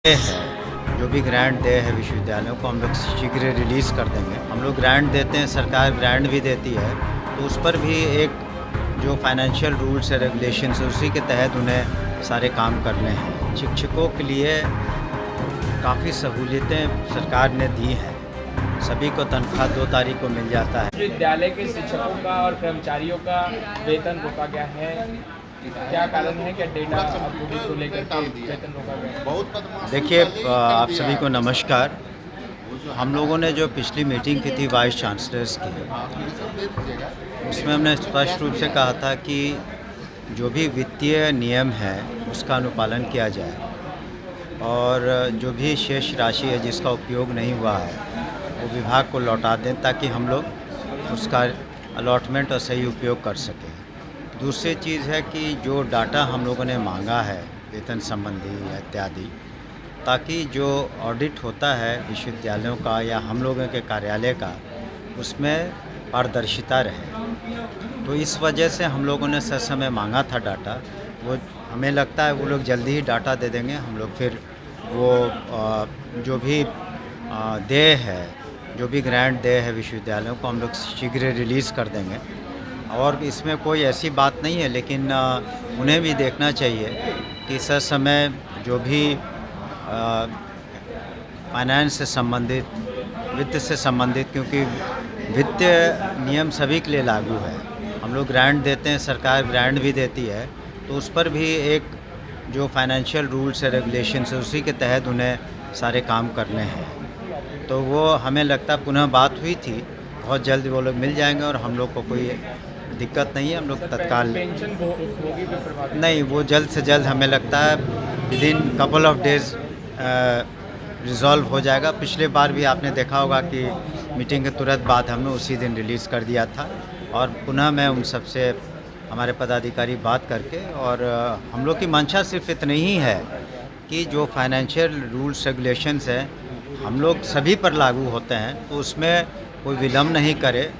ये है जो भी ग्रांट दे है विश्वविद्यालयों को हम लोग शीघ्र रिलीज़ कर देंगे। हम लोग ग्रांट देते हैं, सरकार ग्रांट भी देती है, तो उस पर भी एक जो फाइनेंशियल रूल्स है, रेगुलेशंस है, उसी के तहत उन्हें सारे काम करने हैं। शिक्षकों के लिए काफ़ी सहूलियतें सरकार ने दी हैं। सभी को तनख्वाह 2 तारीख को मिल जाता है। विद्यालय के शिक्षकों का और कर्मचारियों का वेतन रोका गया है। क्या कारण है? क्या डेटा अपडेट को लेकर के वेतन रोका गया है? देखिए आप सभी को नमस्कार। हम लोगों ने जो पिछली मीटिंग की थी वाइस चांसलर्स की, उसमें हमने स्पष्ट रूप से कहा था कि जो भी वित्तीय नियम है उसका अनुपालन किया जाए और जो भी शेष राशि है जिसका उपयोग नहीं हुआ है वो विभाग को लौटा दें ताकि हम लोग उसका अलॉटमेंट और सही उपयोग कर सकें। दूसरी चीज़ है कि जो डाटा हम लोगों ने मांगा है वेतन संबंधी इत्यादि, ताकि जो ऑडिट होता है विश्वविद्यालयों का या हम लोगों के कार्यालय का, उसमें पारदर्शिता रहे। तो इस वजह से हम लोगों ने ससमय मांगा था डाटा। वो हमें लगता है वो लोग जल्दी ही डाटा दे देंगे। हम लोग फिर वो जो भी देय है, जो भी ग्रांट देय है विश्वविद्यालयों को, हम लोग शीघ्र रिलीज़ कर देंगे। और इसमें कोई ऐसी बात नहीं है, लेकिन उन्हें भी देखना चाहिए कि ससमय जो भी फाइनेंस से संबंधित, वित्त से संबंधित, क्योंकि वित्तीय नियम सभी के लिए लागू है। हम लोग ग्रांट देते हैं, सरकार ग्रांट भी देती है, तो उस पर भी एक जो फाइनेंशियल रूल्स है, रेगुलेशंस है, उसी के तहत उन्हें सारे काम करने हैं। तो वो हमें लगता है पुनः बात हुई थी, बहुत जल्द वो लोग मिल जाएंगे और हम लोग को कोई दिक्कत नहीं है। हम लोग तत्काल पेंशन होगी भी प्रभावित? नहीं, वो जल्द से जल्द हमें लगता है within couple of days resolve हो जाएगा। पिछले बार भी आपने देखा होगा कि मीटिंग के तुरंत बाद हमने उसी दिन रिलीज़ कर दिया था और पुनः मैं उन सब से हमारे पदाधिकारी बात करके और हम लोग की मंशा सिर्फ इतनी ही है कि जो फाइनेंशियल रूल्स रेगुलेशंस हैं हम लोग सभी पर लागू होते हैं, तो उसमें कोई विलम्ब नहीं करे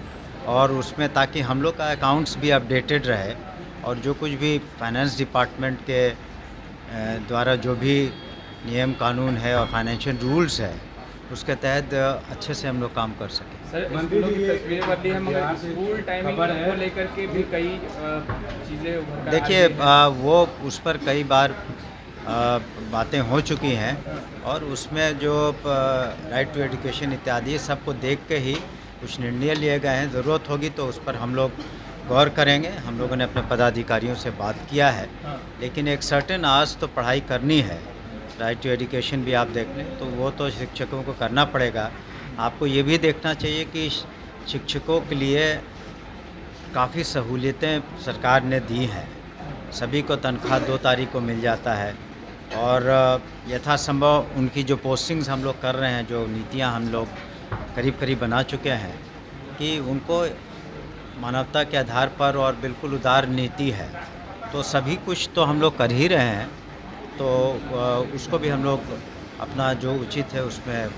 और उसमें ताकि हम लोग का अकाउंट्स भी अपडेटेड रहे और जो कुछ भी फाइनेंस डिपार्टमेंट के द्वारा जो भी नियम कानून है और फाइनेंशियल रूल्स है उसके तहत अच्छे से हम लोग काम कर सकें। सर, स्कूलों की तस्वीरें बदली है मगर स्कूल टाइमिंग को लेकर के भी कई चीज़ें उभर कर देखिए आ रही हैं। वो उस पर कई बार बातें हो चुकी हैं और उसमें जो राइट टू एजुकेशन इत्यादि सबको देख के ही कुछ निर्णय लिए गए हैं। ज़रूरत होगी तो उस पर हम लोग गौर करेंगे। हम लोगों ने अपने पदाधिकारियों से बात किया है, लेकिन एक सर्टेन आवर्स तो पढ़ाई करनी है। राइट टू एजुकेशन भी आप देख लें तो वो तो शिक्षकों को करना पड़ेगा। आपको ये भी देखना चाहिए कि शिक्षकों के लिए काफ़ी सहूलियतें सरकार ने दी हैं। सभी को तनख्वाह 2 तारीख को मिल जाता है और यथासंभव उनकी जो पोस्टिंग्स हम लोग कर रहे हैं, जो नीतियां हम लोग करीब करीब बना चुके हैं कि उनको मानवता के आधार पर और बिल्कुल उदार नीति है, तो सभी कुछ तो हम लोग कर ही रहे हैं। तो उसको भी हम लोग अपना जो उचित है उसमें